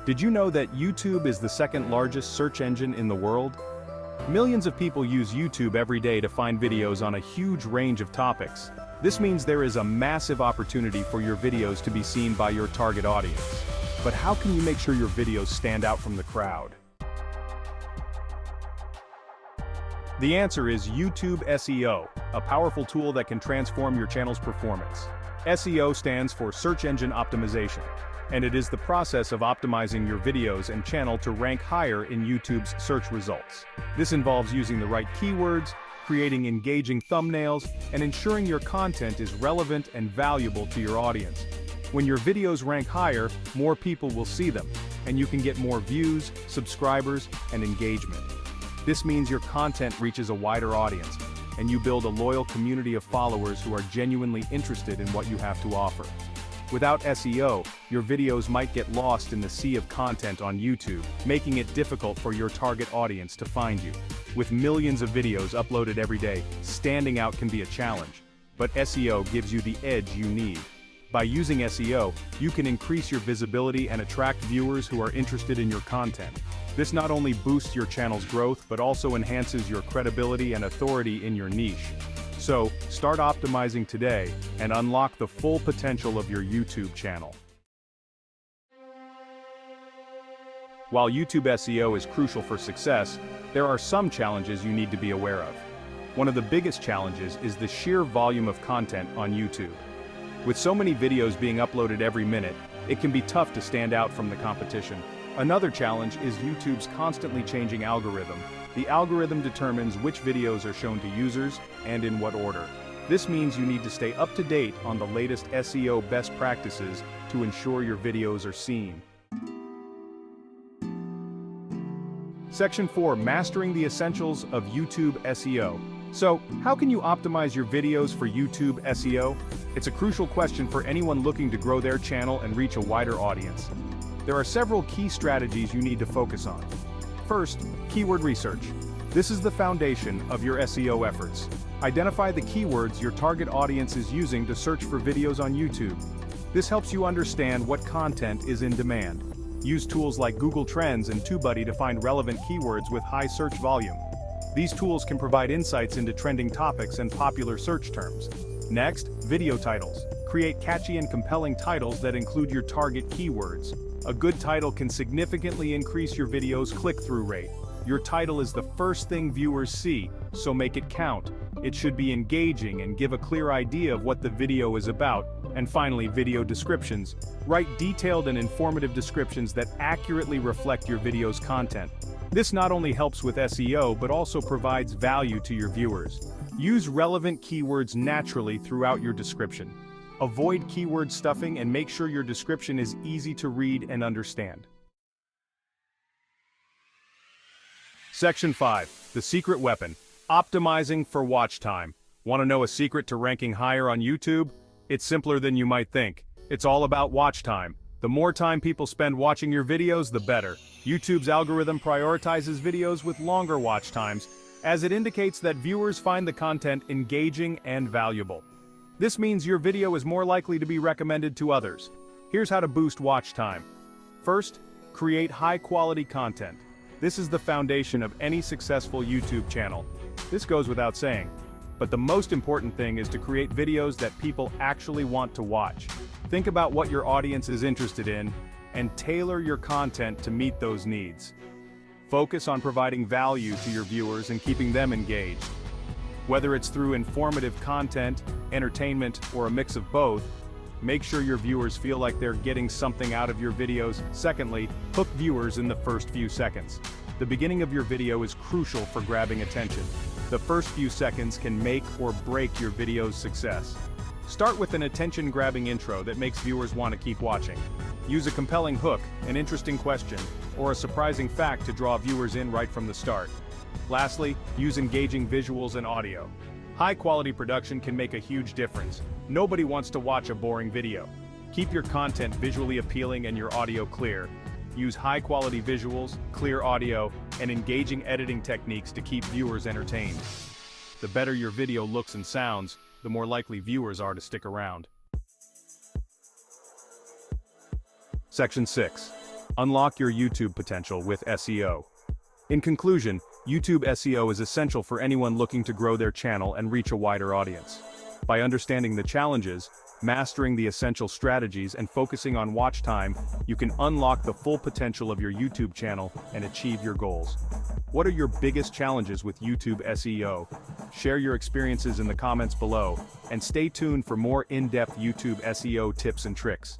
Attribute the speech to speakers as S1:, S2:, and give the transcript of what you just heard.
S1: Did you know that YouTube is the second largest search engine in the world? Millions of people use YouTube every day to find videos on a huge range of topics. This means there is a massive opportunity for your videos to be seen by your target audience. But how can you make sure your videos stand out from the crowd? The answer is YouTube SEO, a powerful tool that can transform your channel's performance. SEO stands for Search Engine Optimization, and it is the process of optimizing your videos and channel to rank higher in YouTube's search results. This involves using the right keywords, creating engaging thumbnails, and ensuring your content is relevant and valuable to your audience. When your videos rank higher, more people will see them, and you can get more views, subscribers, and engagement. This means your content reaches a wider audience, and you build a loyal community of followers who are genuinely interested in what you have to offer. Without SEO, your videos might get lost in the sea of content on YouTube, making it difficult for your target audience to find you. With millions of videos uploaded every day, standing out can be a challenge, but SEO gives you the edge you need. By using SEO, you can increase your visibility and attract viewers who are interested in your content. This not only boosts your channel's growth but also enhances your credibility and authority in your niche. So, start optimizing today and unlock the full potential of your YouTube channel. While YouTube SEO is crucial for success, there are some challenges you need to be aware of. One of the biggest challenges is the sheer volume of content on YouTube. With so many videos being uploaded every minute, it can be tough to stand out from the competition. Another challenge is YouTube's constantly changing algorithm. The algorithm determines which videos are shown to users and in what order. This means you need to stay up to date on the latest SEO best practices to ensure your videos are seen. Section 4: Mastering the Essentials of YouTube SEO. So, how can you optimize your videos for YouTube SEO? It's a crucial question for anyone looking to grow their channel and reach a wider audience. There are several key strategies you need to focus on. First, keyword research. This is the foundation of your SEO efforts. Identify the keywords your target audience is using to search for videos on YouTube. This helps you understand what content is in demand. Use tools like Google Trends and TubeBuddy to find relevant keywords with high search volume. These tools can provide insights into trending topics and popular search terms. Next, video titles. Create catchy and compelling titles that include your target keywords. A good title can significantly increase your video's click-through rate. Your title is the first thing viewers see, so make it count. It should be engaging and give a clear idea of what the video is about. And finally, video descriptions. Write detailed and informative descriptions that accurately reflect your video's content. This not only helps with SEO but also provides value to your viewers. Use relevant keywords naturally throughout your description. Avoid keyword stuffing and make sure your description is easy to read and understand. Section 5: The Secret Weapon. Optimizing for watch time. Want to know a secret to ranking higher on YouTube? It's simpler than you might think. It's all about watch time. The more time people spend watching your videos, the better. YouTube's algorithm prioritizes videos with longer watch times, as it indicates that viewers find the content engaging and valuable. This means your video is more likely to be recommended to others. Here's how to boost watch time. First, create high-quality content. This is the foundation of any successful YouTube channel. This goes without saying. But the most important thing is to create videos that people actually want to watch. Think about what your audience is interested in, and tailor your content to meet those needs. Focus on providing value to your viewers and keeping them engaged. Whether it's through informative content, entertainment, or a mix of both, make sure your viewers feel like they're getting something out of your videos. Secondly, hook viewers in the first few seconds. The beginning of your video is crucial for grabbing attention. The first few seconds can make or break your video's success. Start with an attention-grabbing intro that makes viewers want to keep watching. Use a compelling hook, an interesting question, or a surprising fact to draw viewers in right from the start. Lastly, use engaging visuals and audio. High-quality production can make a huge difference. Nobody wants to watch a boring video. Keep your content visually appealing and your audio clear. Use high-quality visuals, clear audio, and engaging editing techniques to keep viewers entertained. The better your video looks and sounds, the more likely viewers are to stick around. Section 6. Unlock your YouTube potential with SEO. In conclusion, YouTube SEO is essential for anyone looking to grow their channel and reach a wider audience. By understanding the challenges, mastering the essential strategies, and focusing on watch time, you can unlock the full potential of your YouTube channel and achieve your goals. What are your biggest challenges with YouTube SEO? Share your experiences in the comments below, and stay tuned for more in-depth YouTube SEO tips and tricks.